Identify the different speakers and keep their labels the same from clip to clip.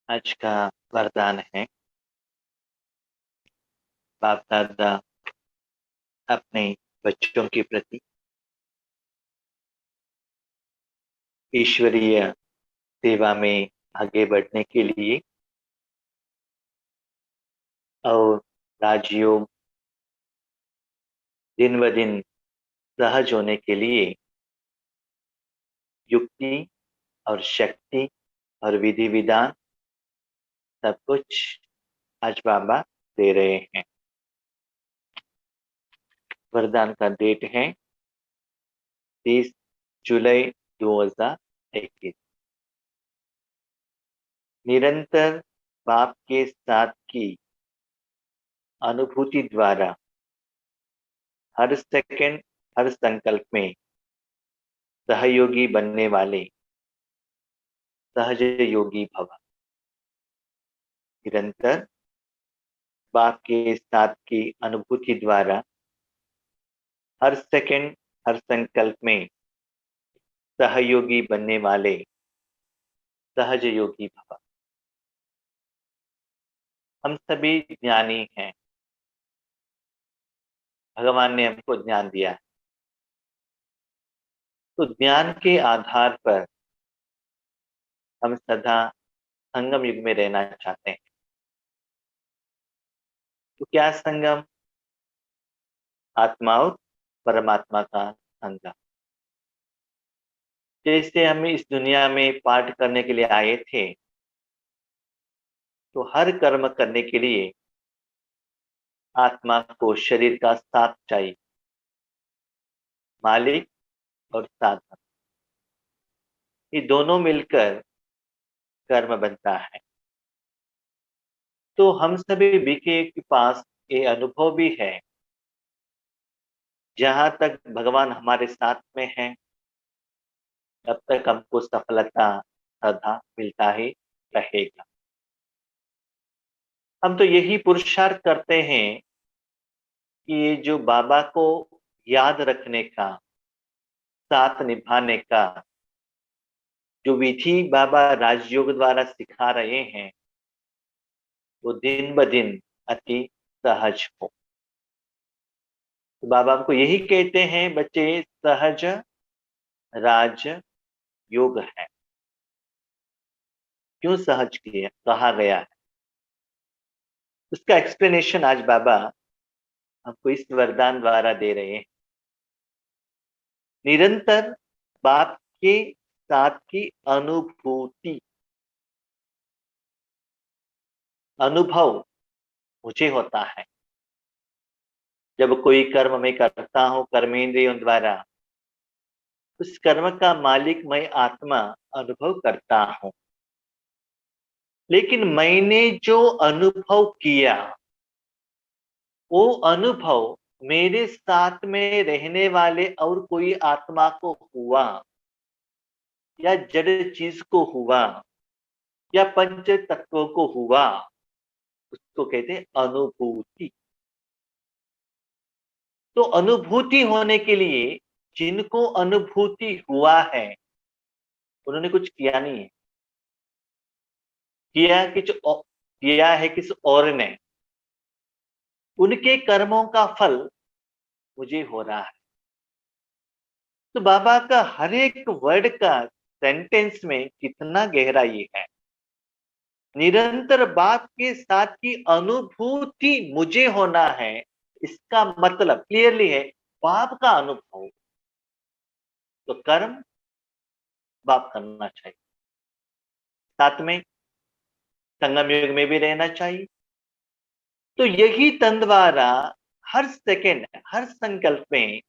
Speaker 1: आज का वरदान है बाप दादा अपने बच्चों के प्रति ईश्वरीय सेवा में आगे बढ़ने के लिए और राजयोग दिन ब दिन सहज होने के लिए युक्ति और शक्ति और विधि विधान सब कुछ आज बाबा दे रहे हैं। वरदान का डेट है 30 जुलाई 2021। निरंतर बाप के साथ की अनुभूति द्वारा हर सेकंड हर संकल्प में सहयोगी बनने वाले सहज योगी भव। निरंतर बाप के साथ की अनुभूति द्वारा हर सेकंड हर संकल्प में सहयोगी बनने वाले सहज योगी भव। हम सभी ज्ञानी हैं, भगवान ने हमको ज्ञान दिया है, तो ज्ञान के आधार पर हम सदा संगम युग में रहना चाहते हैं। तो क्या संगम? आत्मा और परमात्मा का संगम। जैसे हम इस दुनिया में पाठ करने के लिए आए थे, तो हर कर्म करने के लिए आत्मा को शरीर का साथ चाहिए, मालिक और साधन, ये दोनों मिलकर कर्म बनता है। तो हम सभी बीके के पास ये अनुभव भी है, जहां तक भगवान हमारे साथ में है तब तक हमको सफलता सदा मिलता ही रहेगा। हम तो यही पुरुषार्थ करते हैं कि ये जो बाबा को याद रखने का, साथ निभाने का जो विधि बाबा राजयोग द्वारा सिखा रहे हैं, वो दिन ब दिन अति सहज हो। तो बाबा हमको यही कहते हैं, बच्चे सहज राज योग है। क्यों सहज किया कहा गया है, उसका एक्सप्लेनेशन आज बाबा हमको इस वरदान द्वारा दे रहे हैं। निरंतर बाप के साथ की अनुभूति, अनुभव मुझे होता है। जब कोई कर्म मैं करता हूं कर्मेंद्रियों द्वारा, उस कर्म का मालिक मैं आत्मा अनुभव करता हूं। लेकिन मैंने जो अनुभव किया, वो अनुभव मेरे साथ में रहने वाले और कोई आत्मा को हुआ, या जड़ चीज को हुआ, या पंच तत्वों को हुआ, उसको कहते हैं अनुभूति। तो अनुभूति होने के लिए जिनको अनुभूति हुआ है, उन्होंने कुछ किया नहीं है, किया है किसी और ने। उनके कर्मों का फल मुझे हो रहा है। तो बाबा का हर एक वर्ड का सेंटेंस में कितना गहराई है। निरंतर बाप के साथ की अनुभूति मुझे होना है, इसका मतलब क्लियरली है बाप का अनुभव। तो कर्म बाप करना चाहिए, साथ में संगम युग में भी रहना चाहिए। तो यही तन द्वारा हर सेकंड हर संकल्प में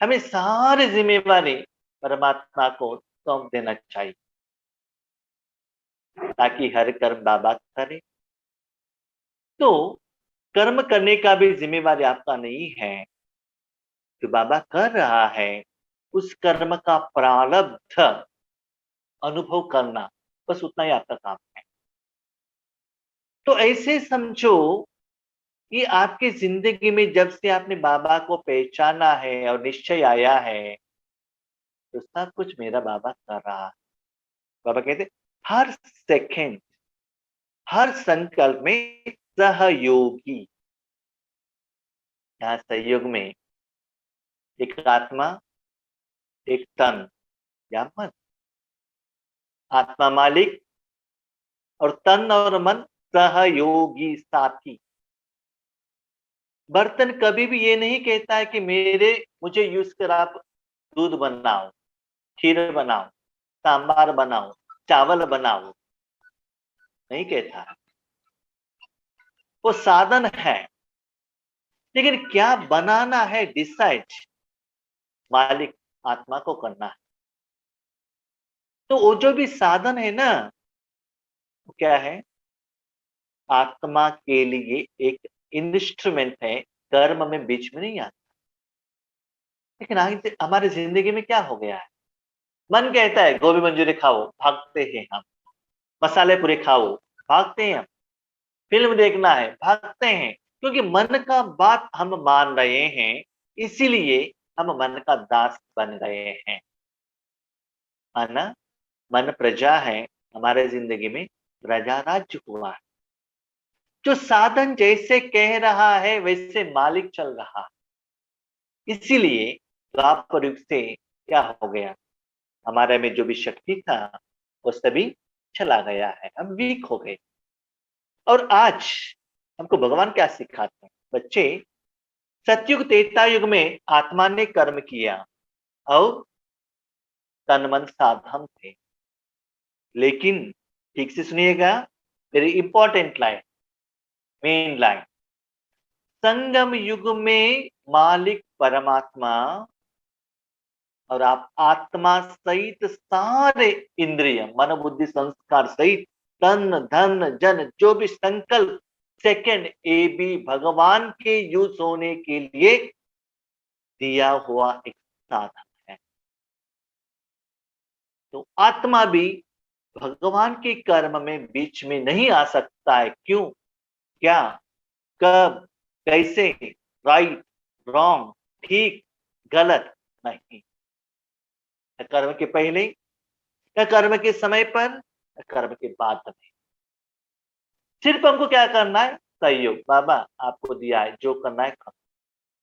Speaker 1: हमें सारी जिम्मेवारी परमात्मा को सौंप देना चाहिए, ताकि हर कर्म बाबा करे। तो कर्म करने का भी जिम्मेवारी आपका नहीं है, जो बाबा कर रहा है उस कर्म का प्रारब्ध अनुभव करना, बस उतना ही आपका काम है। तो ऐसे समझो कि आपकी जिंदगी में जब से आपने बाबा को पहचाना है और निश्चय आया है, तो सब कुछ मेरा बाबा कर रहा है। बाबा कहते हर सेकंड हर संकल्प में सहयोगी। यहाँ सहयोग में एक आत्मा, एक तन या मन। आत्मा मालिक और तन और मन सहयोगी साथी। बर्तन कभी भी ये नहीं कहता है कि मुझे यूज कर आप दूध बनाओ, खीर बनाओ, सांबार बनाओ, चावल बनाओ, नहीं कहता है। वो साधन है, लेकिन क्या बनाना है डिसाइड मालिक आत्मा को करना है। तो वो जो भी साधन है ना, वो क्या है? आत्मा के लिए एक इंस्ट्रूमेंट है, कर्म में बीच में नहीं आता। लेकिन आगे हमारी जिंदगी में क्या हो गया है? मन कहता है गोभी मंचूरी खाओ, भागते हैं हम। मसाले पूरे खाओ, भागते हैं हम। फिल्म देखना है, भागते हैं। क्योंकि मन का बात हम मान रहे हैं, इसीलिए हम मन का दास बन गए हैं। माना मन प्रजा है, हमारे जिंदगी में प्रजा राज्य हुआ है। जो साधन जैसे कह रहा है वैसे मालिक चल रहा है। इसीलिए द्वापर युग से क्या हो गया? हमारे में जो भी शक्ति था वो सभी चला गया है, हम वीक हो गए। और आज हमको भगवान क्या सिखाते हैं? बच्चे, सतयुग त्रेता युग में आत्मा ने कर्म किया और तन मन साधन थे। लेकिन ठीक से सुनिएगा, very important line, main line. Sangam युग में मालिक परमात्मा और आप आत्मा सहित सारे इंद्रिय, मन बुद्धि संस्कार सहित तन धन जन जो भी संकल्प सेकंड ए भी भगवान के यूज होने के लिए दिया हुआ एक साधन है। तो आत्मा भी भगवान के कर्म में बीच में नहीं आ सकता है। क्यों? क्या, कब, कैसे, राइट, रॉन्ग, ठीक, गलत नहीं। कर्म के पहले या कर्म के समय पर या कर्म के बाद में। सिर्फ हमको क्या करना है? सहयोग। बाबा आपको दिया है, जो करना है करो,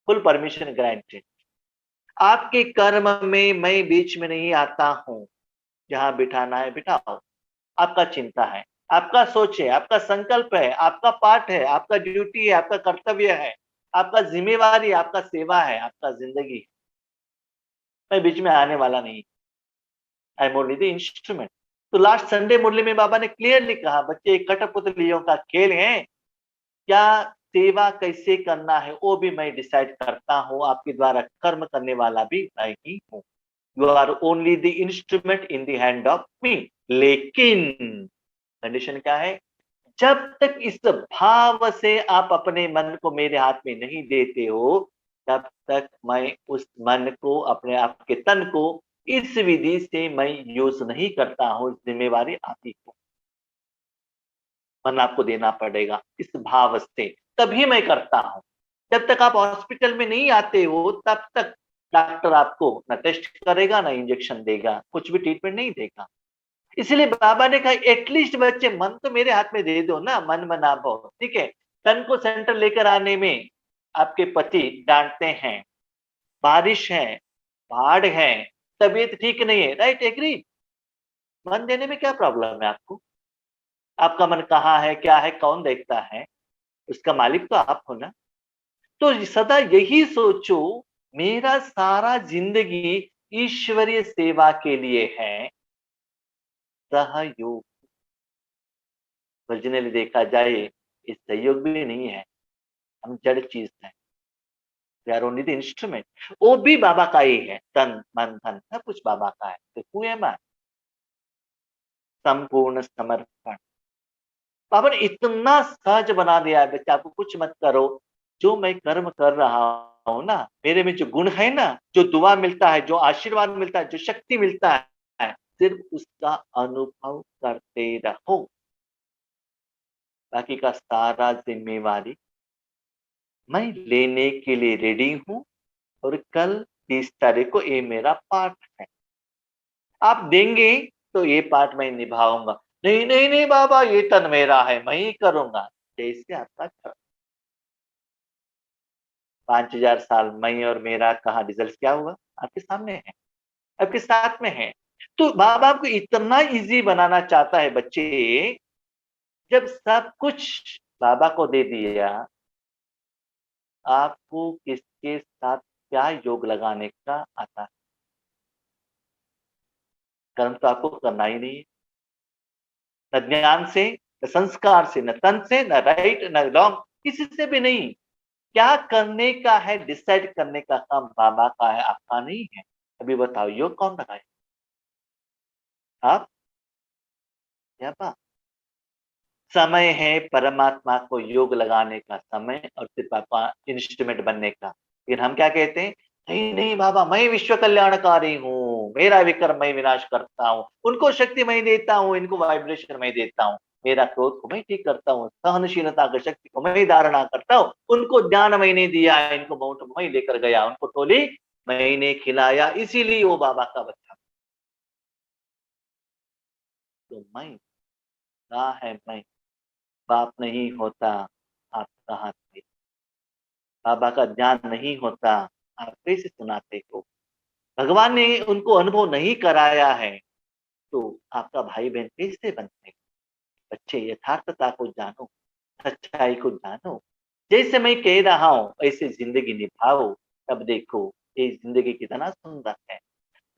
Speaker 1: फुल परमिशन ग्रांटेड। आपके कर्म में मैं बीच में नहीं आता हूं। जहां बिठाना है बिठाओ। आपका चिंता है, आपका सोच है, आपका संकल्प है, आपका पाठ है, आपका ड्यूटी है, आपका कर्तव्य है, आपका जिम्मेवारी, आपका सेवा है, आपका जिंदगी है। मैं बीच में आने वाला नहीं। I am only the instrument. तो लास्ट संडे मुरली में बाबा ने क्लियरली कहा, बच्चे कठपुतलियों का खेल है। क्या सेवा कैसे करना है वो भी मैं डिसाइड करता हूँ, आपके द्वारा कर्म करने वाला भी मैं ही हूँ। You are only the instrument in the hand of me. लेकिन कंडीशन क्या है? जब तक इस भाव से आप अपने मन को मेरे हाथ में नहीं देते हो, तब तक मैं उस मन को, अपने आपके तन को इस विधि से मैं यूज नहीं करता हूँ। जिम्मेवारी आपकी को मन आपको देना पड़ेगा इस भाव से, तभी मैं करता हूँ। जब तक आप हॉस्पिटल में नहीं आते हो तब तक डॉक्टर आपको ना टेस्ट करेगा, ना इंजेक्शन देगा, कुछ भी ट्रीटमेंट नहीं देगा। इसलिए बाबा ने कहा एटलीस्ट बच्चे मन तो मेरे हाथ में दे दो ना, मन बना पाओ, ठीक है। तन को सेंटर लेकर आने में आपके पति डांटते हैं, बारिश है, बाढ़ है, तबीयत ठीक नहीं है, राइट, एग्री। मन देने में क्या प्रॉब्लम है आपको? आपका मन कहाँ है, क्या है, कौन देखता है? उसका मालिक तो आप हो ना। तो सदा यही सोचो, मेरा सारा जिंदगी ईश्वरीय सेवा के लिए है। सहयोग, ओरिजिनली देखा जाए ये सहयोग भी नहीं है, हम जड़ चीज है। We are only the instrument. वो भी बाबा का ही है, तन मन धन सब कुछ बाबा का है। तो हु एम आई? संपूर्ण समर्पण। बाबा ने इतना सहज बना दिया है, बच्चा आपको कुछ मत करो। जो मैं कर्म कर रहा हूं ना, मेरे में जो गुण है ना, जो दुआ मिलता है, जो आशीर्वाद मिलता है, जो शक्ति मिलता है, सिर्फ उसका अनुभव करते रहो। बाकी का सारा जिम्मेवारी मैं लेने के लिए रेडी हूं। और कल 30 तारीख को ये मेरा पाठ है। आप देंगे तो ये पाठ मैं निभाऊंगा। नहीं नहीं नहीं बाबा, ये तन मेरा है, मैं ही करूंगा। जैसे आपका 5,000 साल मैं और मेरा कहा, रिजल्ट क्या हुआ? आपके सामने है, आपके साथ में है। तो माँ बाप को इतना इजी बनाना चाहता है बच्चे, जब सब कुछ बाबा को दे दिया, आपको किसके साथ क्या योग लगाने का आता है? कर्म तो आपको करना ही नहीं है, न ज्ञान से, न संस्कार से, न तन से, न राइट न रॉन्ग, किसी से भी नहीं। क्या करने का है डिसाइड करने का काम बाबा का है, आपका नहीं है। अभी बताओ योग कौन लगाए? आप या बा? समय है परमात्मा को योग लगाने का समय, और फिर पापा इंस्ट्रूमेंट बनने का। फिर हम क्या कहते हैं? नहीं नहीं बाबा, मैं विश्व कल्याणकारी हूँ, मेरा विक्रम मैं विनाश करता हूँ, उनको शक्ति मैं देता हूँ, इनको वाइब्रेशन मैं देता हूँ, मेरा क्रोध को मैं ठीक करता हूँ, सहनशीलता की शक्ति को मैं धारणा करता हूँ, उनको ज्ञान मैंने दिया, इनको माउंट मैं लेकर गया, उनको टोली मैंने खिलाया, इसीलिए वो बाबा का बच्चा। तो मैं कहा है, मैं बाप नहीं होता, आप कहाँ थे? बाबा का ज्ञान नहीं होता, आप कैसे सुनाते हो? भगवान ने उनको अनुभव नहीं कराया है, तो आपका भाई बहन कैसे बनते? बच्चे यथार्थता को जानो, सच्चाई को जानो, जैसे मैं कह रहा हूं ऐसे जिंदगी निभाओ, तब देखो ये जिंदगी कितना सुंदर है।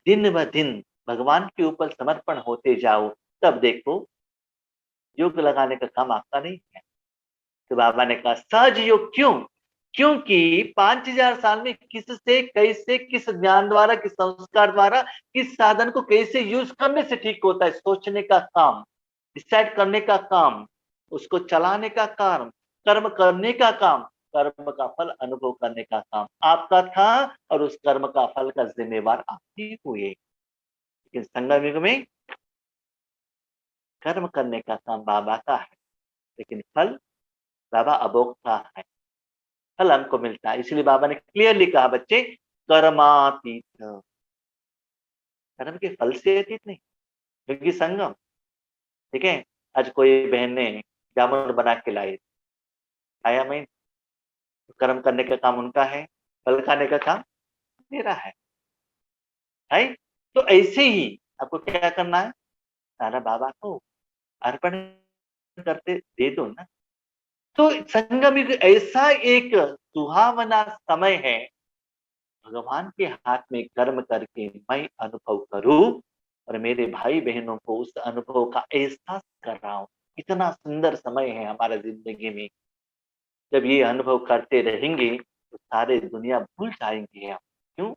Speaker 1: दिन ब दिन भगवान के ऊपर समर्पण होते जाओ, तब देखो योग लगाने का काम आपका नहीं है। तो बाबा ने कहा सहज योग क्यों? क्योंकि 5,000 साल में किससे कैसे, किस ज्ञान द्वारा, किस संस्कार द्वारा, किस साधन को कैसे यूज करने से ठीक होता है, सोचने का काम, डिसाइड करने का काम, उसको चलाने का काम, कर्म करने का काम, कर्म का फल अनुभव करने का काम आपका था, और उस कर्म का फल का जिम्मेवार आप ही हुए। लेकिन संगम युग में कर्म करने का काम बाबा का है, लेकिन फल बाबा अभोक्ता है, फल हमको मिलता है। इसलिए बाबा ने क्लियरली कहा बच्चे, कर्मातीत, कर्म के फल से अतीत नहीं, क्योंकि संगम, ठीक है। आज कोई बहन ने जामुन बना के लाई, आया मैं, कर्म करने का काम उनका है, फल खाने का काम मेरा है। तो ऐसे ही आपको क्या करना है? सारा बाबा को अर्पण करते दे दो ना। तो संगम युग ऐसा एक सुहावना समय है, भगवान के हाथ में कर्म करके मैं अनुभव करूं, और मेरे भाई बहनों को उस अनुभव का एहसास कर रहा हूं। इतना सुंदर समय है हमारा जिंदगी में, जब ये अनुभव करते रहेंगे तो सारे दुनिया भूल जाएंगे हम। क्यों?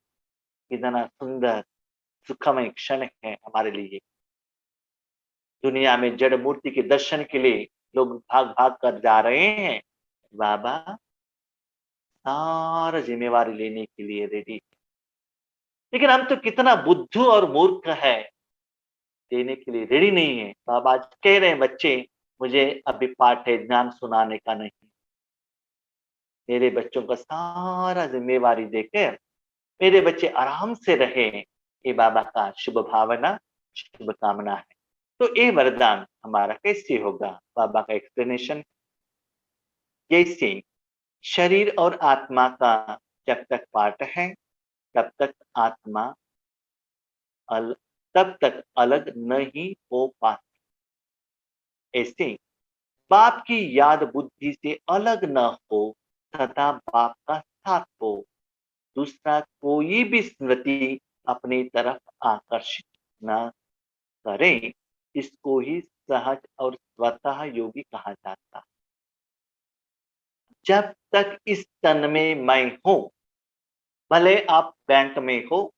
Speaker 1: इतना सुंदर सुखमय क्षण है हमारे लिए। दुनिया में जड़ मूर्ति के दर्शन के लिए लोग भाग भाग कर जा रहे हैं, बाबा सारा जिम्मेवारी लेने के लिए रेडी। लेकिन हम तो कितना बुद्धू और मूर्ख है, देने के लिए रेडी नहीं है। बाबा आज कह रहे हैं बच्चे, मुझे अभी पाठ है ज्ञान सुनाने का नहीं, मेरे बच्चों का सारा जिम्मेवारी देकर मेरे बच्चे आराम से रहे, ये बाबा का शुभ भावना, शुभ कामना है। तो ये वरदान हमारा कैसे होगा? बाबा का एक्सप्लेनेशन, जैसे शरीर और आत्मा का जब तक पार्ट है, तब तक आत्मा अल, तब तक अलग नहीं हो पाती। ऐसे बाप की याद बुद्धि से अलग न हो, सदा बाप का साथ हो, दूसरा कोई भी स्मृति अपनी तरफ आकर्षित न करे, इसको ही सहज और स्वतः योगी कहा जाता है। जब तक इस तन में मैं हूं, भले आप बैंक में हो,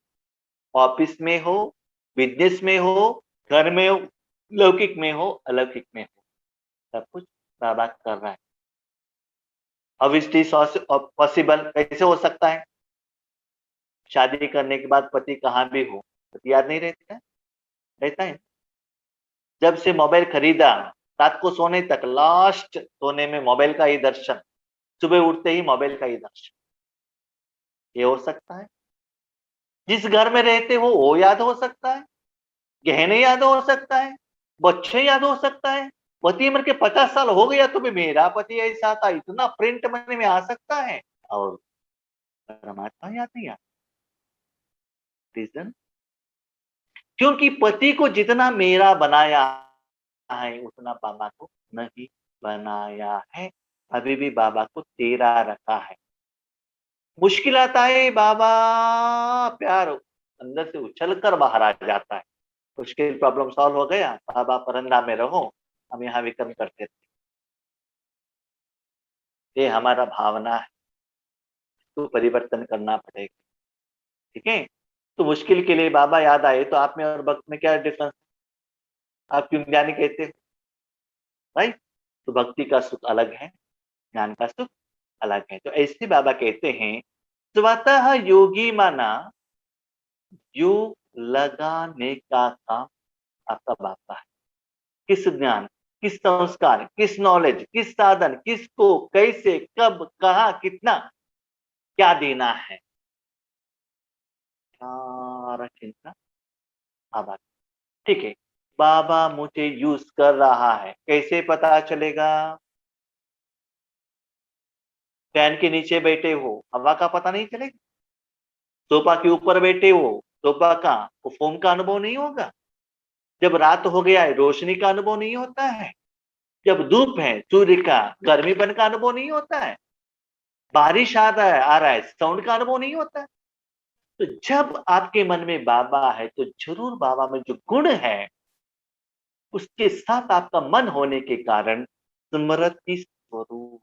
Speaker 1: ऑफिस में हो, बिजनेस में हो, घर में हो, लौकिक में हो, अलौकिक में हो, सब कुछ बाबा कर रहा है। How is this possible? कैसे हो सकता है? शादी करने के बाद पति कहाँ भी हो, पति याद नहीं रहता है? रहता है। जब से मोबाइल खरीदा, रात को सोने तक लास्ट सोने में मोबाइल का ही दर्शन, सुबह उठते ही मोबाइल का ही दर्शन, ये हो सकता है? जिस घर में रहते हो वो याद हो सकता है, गहने याद हो सकता है, बच्चे याद हो सकता है, पति मर के 50 साल हो गया तो भी मेरा पति ऐसा था, इतना प्रिंट मन में आ सकता है, और परमात्मा याद नहीं आता। रीजन, क्योंकि पति को जितना मेरा बनाया है उतना बाबा को नहीं बनाया है, अभी भी बाबा को तेरा रखा है। मुश्किल आता है बाबा, प्यार अंदर से उछल कर बाहर आ जाता है। मुश्किल प्रॉब्लम सॉल्व हो गया, बाबा परंदा में रहो, हम यहाँ विक्रम करते थे। ये हमारा भावना है, तो परिवर्तन करना पड़ेगा। ठीक है, तो मुश्किल के लिए बाबा याद आए तो आप में और भक्त में क्या डिफरेंस? आप क्यों ज्ञानी कहते हो? राइट, तो भक्ति का सुख अलग है, ज्ञान का सुख अलग है। तो ऐसे बाबा कहते हैं, स्वतः योगी माना योग लगाने का काम आपका बाबा है। किस ज्ञान, किस संस्कार, किस नॉलेज, किस साधन, किसको कैसे कब कहा कितना क्या देना है, सारा चिंता बाबा। ठीक है, बाबा मुझे यूज कर रहा है, कैसे पता चलेगा? फैन के नीचे बैठे हो, हवा का पता नहीं चलेगा? सोफा के ऊपर बैठे हो, सोफा का वो फोम का अनुभव नहीं होगा? जब रात हो गया है, रोशनी का अनुभव नहीं होता है? जब धूप है, सूर्य का गर्मीपन का अनुभव नहीं होता है? बारिश आ रहा है, साउंड का अनुभव नहीं होता है? तो जब आपके मन में बाबा है तो जरूर बाबा में जो गुण है उसके साथ आपका मन होने के कारण स्मृति स्वरूप,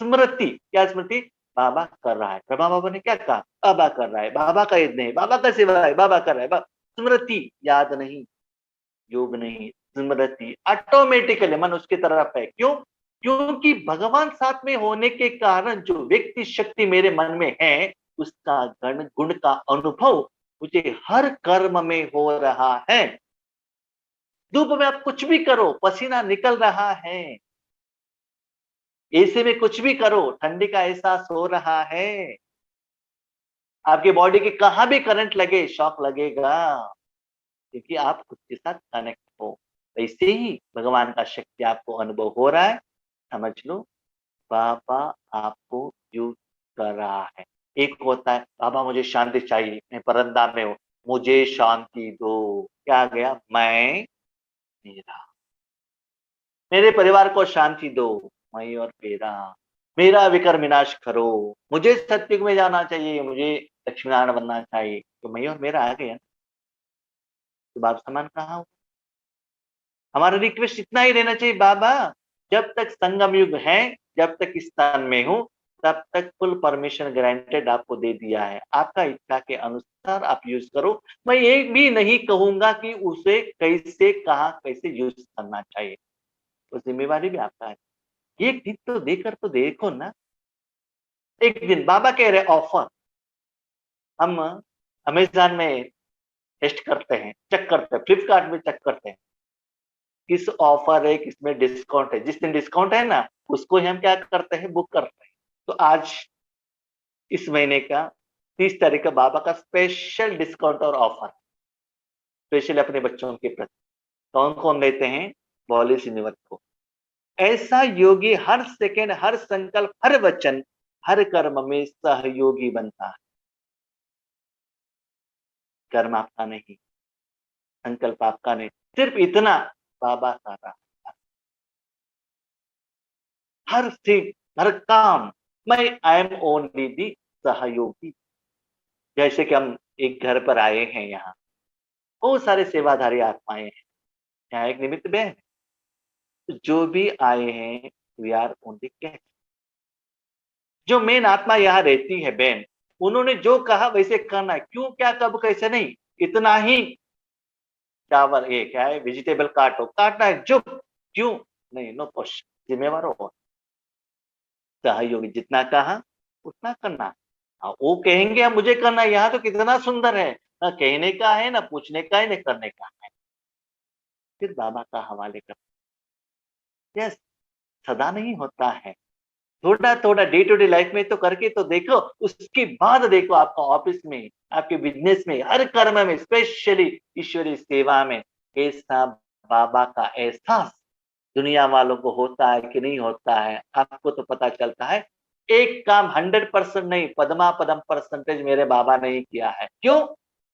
Speaker 1: स्मृति क्या स्मृति? बाबा कर रहा है, ब्रह्मा बाबा ने क्या कहा? बाबा कर रहा है, बाबा का यज्ञ है, बाबा का सेवा है, बाबा कर रहा है, स्मृति, याद नहीं, योग नहीं, स्मृति, ऑटोमेटिकली मन उसकी तरफ है। क्यों? क्योंकि भगवान साथ में होने के कारण जो व्यक्ति शक्ति मेरे मन में है उसका गण गुण का अनुभव मुझे हर कर्म में हो रहा है। धूप में आप कुछ भी करो, पसीना निकल रहा है, एसी में कुछ भी करो, ठंडी का एहसास हो रहा है, आपके बॉडी के कहां भी करंट लगे शॉक लगेगा, क्योंकि आप खुद के साथ कनेक्ट हो। वैसे ही भगवान का शक्ति आपको अनुभव हो रहा है, समझ लो बाबा आपको यूज कर रहा है। एक होता है बाबा मुझे शांति चाहिए, मैं परंदा में हूं, मुझे शांति दो, क्या आ गया? मैं मेरा, मेरे परिवार को शांति दो, मैं और मेरा विकर विनाश करो, मुझे सत्युग में जाना चाहिए, मुझे लक्ष्मीनारायण बनना चाहिए, तो मैं और मेरा आ गया ना, तो बाप समान कहाँ हो? हमारा रिक्वेस्ट इतना ही रहना चाहिए, बाबा जब तक संगम युग है, जब तक इस स्थान में हूं, तब तक फुल परमिशन ग्रांटेड आपको दे दिया है, आपका इच्छा के अनुसार आप यूज करो। मैं ये भी नहीं कहूंगा कि उसे कैसे कहा कैसे यूज करना चाहिए, तो जिम्मेवारी भी आपका है। एक दिन तो देकर तो देखो ना। एक दिन बाबा कह रहे ऑफर, हम अमेजन में टेस्ट करते हैं, चेक करते हैं, फ्लिपकार्ट में चेक करते हैं किस ऑफर है, किसमें डिस्काउंट है, जिस दिन डिस्काउंट है ना उसको ही हम क्या करते हैं, बुक करते हैं। तो आज इस महीने का 30 तारीख का बाबा का स्पेशल डिस्काउंट और ऑफर, स्पेशल अपने बच्चों के प्रति कौन कौन लेते हैं? बॉली श्रीनिवास को। ऐसा योगी हर सेकेंड, हर संकल्प, हर वचन, हर कर्म में सहयोगी बनता है। कर्म आपका नहीं, संकल्प आपका नहीं, सिर्फ इतना बाबा का रहा। हर चीज, हर काम, मैं आई एम ओनली दी सहयोगी। जैसे कि हम एक घर पर आए हैं, यहाँ बहुत सारे सेवाधारी आत्माएं हैं, यहाँ एक निमित्त बहन है, तो जो भी आए हैं वी आर ओनली गेस्ट। जो मेन आत्मा यहाँ रहती है बहन, उन्होंने जो कहा वैसे करना है, क्यों क्या कब कैसे नहीं, इतना ही। चावल ये क्या है, वेजिटेबल काटो, काटना है जो, क्यों नहीं, नो क्वेश्चन, जिम्मेवार हो, सहयोगी, जितना कहा उतना करना। वो कहेंगे अब मुझे करना है, यहाँ तो कितना सुंदर है, ना कहने का है, ना पूछने का है, ना करने का है, फिर बाबा का हवाले कर। यस, सदा नहीं होता है, थोड़ा थोड़ा डे टू डे लाइफ में तो करके तो देखो, उसके बाद देखो आपका ऑफिस में, आपके बिजनेस में, हर कर्म में, स्पेशली ईश्वरीय सेवा में कैसा बाबा का एहसास दुनिया वालों को होता है कि नहीं होता है, आपको तो पता चलता है। एक काम 100% नहीं, पदमा पदम परसेंटेज मेरे बाबा ने ही किया है। क्यों?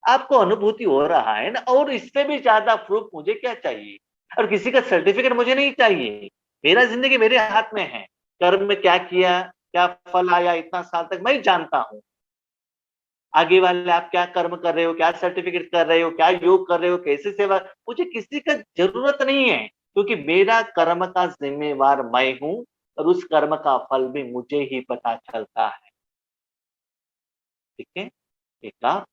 Speaker 1: आपको अनुभूति हो रहा है ना, और इससे भी ज्यादा प्रूफ मुझे क्या चाहिए? और किसी का सर्टिफिकेट मुझे नहीं चाहिए। मेरा जिंदगी मेरे हाथ में है। कर्म में क्या किया, क्या फल आया, इतना साल तक मैं जानता हूँ। आगे वाले आप क्या कर्म कर रहे हो, क्या सर्टिफिकेट कर रहे हो, क्या योग कर रहे हो, कैसे सेवा, मुझे किसी का जरूरत नहीं है, क्योंकि मेरा कर्म का जिम्मेवार मैं हूं, और उस कर्म का फल भी मुझे ही पता चलता है। ठीक है? एक आप,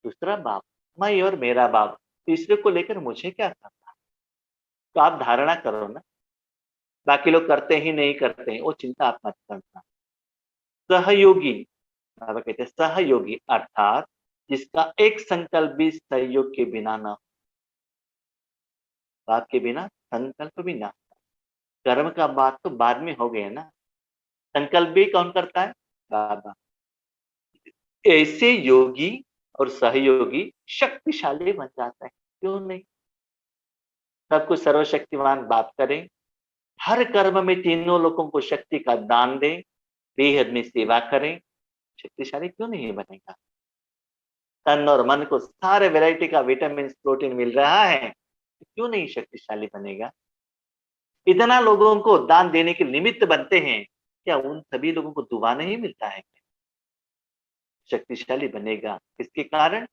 Speaker 1: दूसरा बाप, मैं और मेरा बाप, तीसरे को लेकर मुझे क्या करना? तो आप धारणा करो ना, बाकी लोग करते ही नहीं करते हैं, वो चिंता आप मत करना। सहयोगी, बाबा कहते हैं सहयोगी अर्थात जिसका एक संकल्प भी सहयोग के बिना ना, बात के बिना संकल्प भी ना। कर्म का बात तो बाद में हो गया ना, संकल्प भी कौन करता है? बाबा। ऐसे योगी और सहयोगी शक्तिशाली बन जाता है। क्यों नहीं? सब कुछ सर्वशक्तिमान बात करें, हर कर्म में तीनों लोगों को शक्ति का दान दें, बेहद में सेवा करें, शक्तिशाली क्यों नहीं बनेगा? तन और मन को सारे वैरायटी का विटामिन प्रोटीन मिल रहा है, क्यों नहीं शक्तिशाली बनेगा? इतना लोगों को दान देने के निमित्त बनते हैं, क्या उन सभी लोगों को दुआ नहीं मिलता है? शक्तिशाली बनेगा किसके कारण?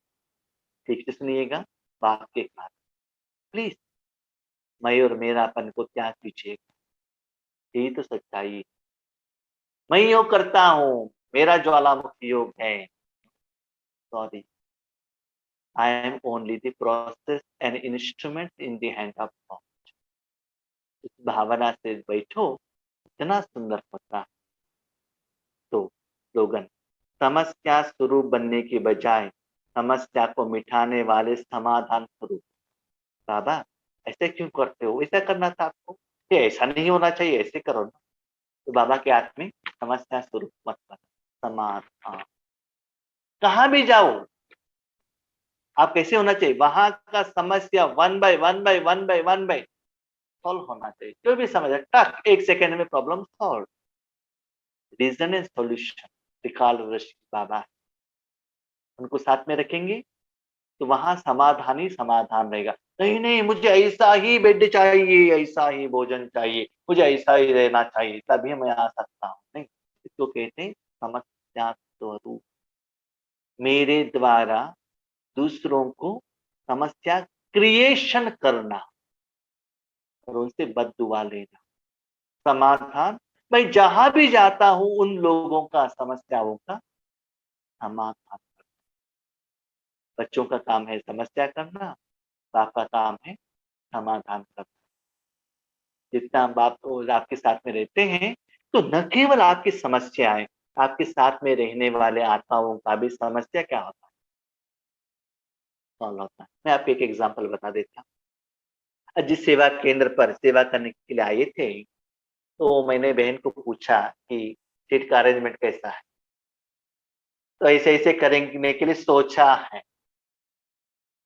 Speaker 1: ठीक से सुनिएगा, बाप के कारण। प्लीज, मैं और मेरापन को त्याग कीजिएगा, यही तो सच्चाई है। मैं योग करता हूँ, मेरा ज्वालामुखी योग है, sorry, I am only the process and instrument in the hand of God. इस भावना से बैठो, इतना सुंदर होता है। तो स्लोगन, समस्या स्वरूप बनने की बजाय समस्या को मिटाने वाले समाधान स्वरूप। बाबा, ऐसे क्यों करते हो? ऐसा करना था आपको, ये ऐसा नहीं होना चाहिए, ऐसे करो ना। तो बाबा के हाथ में समस्या स्वरूप मत बनो, समाधान। कहाँ भी जाओ, आप कैसे होना चाहिए? वहां का समस्या वन बाय सॉल्व होना चाहिए। जो भी समझ टक, एक सेकेंड में problem solve. Reason and solution Trikal Rishi बाबा, उनको साथ में रखेंगे तो वहां समाधान ही समाधान रहेगा। नहीं नहीं, मुझे ऐसा ही बेड चाहिए, ऐसा ही भोजन चाहिए, मुझे ऐसा ही रहना चाहिए, तभी मैं आ सकता हूँ। नहीं, इसको कहते हैं समस्या स्वरूप। मेरे द्वारा दूसरों को समस्या क्रिएशन करना और उनसे बददुआ लेना। समाधान, मैं जहां भी जाता हूं उन लोगों का समस्याओं का समाधान। बच्चों का काम है समस्या करना, बाप का काम है समाधान करना। जितना बाप तो आपके साथ में रहते हैं, तो न केवल आपकी समस्याएं, आपके साथ में रहने वाले आत्माओं का भी समस्या क्या होता है, सॉल्व होता है। मैं आपको एक एग्जांपल बता देता हूँ। जिस सेवा केंद्र पर सेवा करने के लिए आए थे, तो मैंने बहन को पूछा कि सीट का अरेंजमेंट कैसा है। तो ऐसे ऐसे करने के लिए सोचा है।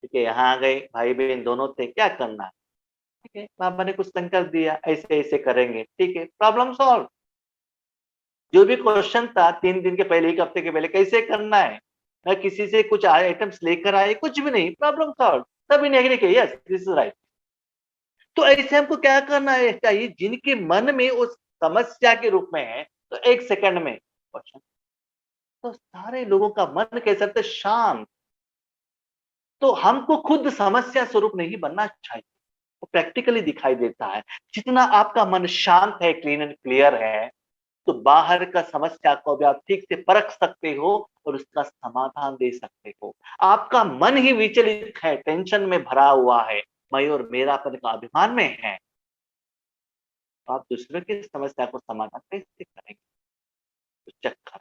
Speaker 1: ठीक है, यहाँ आ गए, भाई बहन दोनों थे, क्या करना है? ठीक है, बाबा ने कुछ संकल्प दिया, ऐसे ऐसे करेंगे, ठीक है, प्रॉब्लम सॉल्व। जो भी क्वेश्चन था 3 दिन के पहले, 1 हफ्ते के पहले, कैसे करना है, मैं किसी से कुछ आइटम्स लेकर आए, कुछ भी नहीं, प्रॉब्लम सॉल्व। तभी नेगेटिव के यस दिस इज राइट। तो ऐसे हमको क्या करना है चाहिए, जिनके मन में उस समस्या के रूप में है, तो 1 सेकंड में क्वेश्चन, तो सारे लोगों का मन कैसे रहता है? शांत। तो हमको खुद समस्या स्वरूप नहीं बनना चाहिए, वो प्रैक्टिकली दिखाई देता है। जितना आपका मन शांत है, क्लीन एंड क्लियर है, तो बाहर का समस्या को भी आप ठीक से परख सकते हो और उसका समाधान दे सकते हो। आपका मन ही विचलित है, टेंशन में भरा हुआ है, मैं और मेरापन का अभिमान में है, तो आप दूसरों की समस्या को समाधान कैसे करेंगे? तो चक्कर।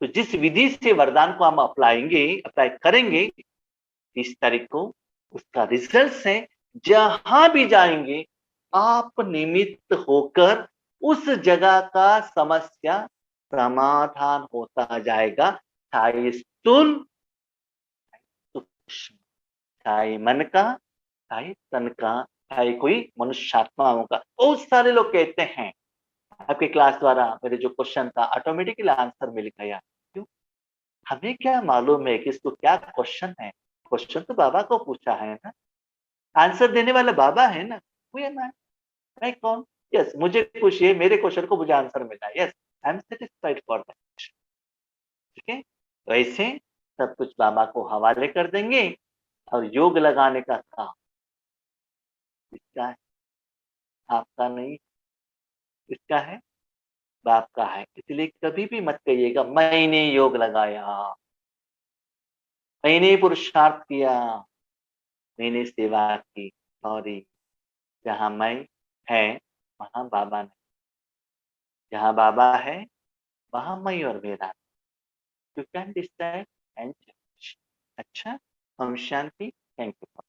Speaker 1: तो जिस विधि से वरदान को हम अप्लाई करेंगे 30 तारीख को, उसका रिजल्ट है, जहां भी जाएंगे आप निमित्त होकर उस जगह का समस्या समाधान होता जाएगा। चाहे स्थूल, सूक्ष्म, चाहे मन का, चाहे तन का, चाहे कोई मनुष्यात्मा होगा। बहुत सारे लोग कहते हैं आपके क्लास द्वारा मेरे जो क्वेश्चन था ऑटोमेटिकली आंसर मिल गया। क्यों? हमें क्या मालूम है कि इसको क्या क्वेश्चन है? क्वेश्चन तो बाबा को पूछा है ना, आंसर देने वाला बाबा है ना, वो है ना, मैं कौन? यस, मुझे खुशी है, मेरे क्वेश्चन को मुझे आंसर मिला। Yes, I am satisfied for that. ठीक है, तो ऐसे सब कुछ बाबा को हवाले कर देंगे और योग लगाने का काम इसका है, आपका नहीं, इसका है, बाप का है। इसलिए कभी भी मत कहिएगा मैंने योग लगाया, मैंने पुरुषार्थ किया, मैंने सेवा की। सॉरी, जहाँ मैं है वहाँ बाबा नहीं, जहाँ बाबा है वहाँ मैं और मेरा। You can decide and change. अच्छा, हम शांति। Thank you.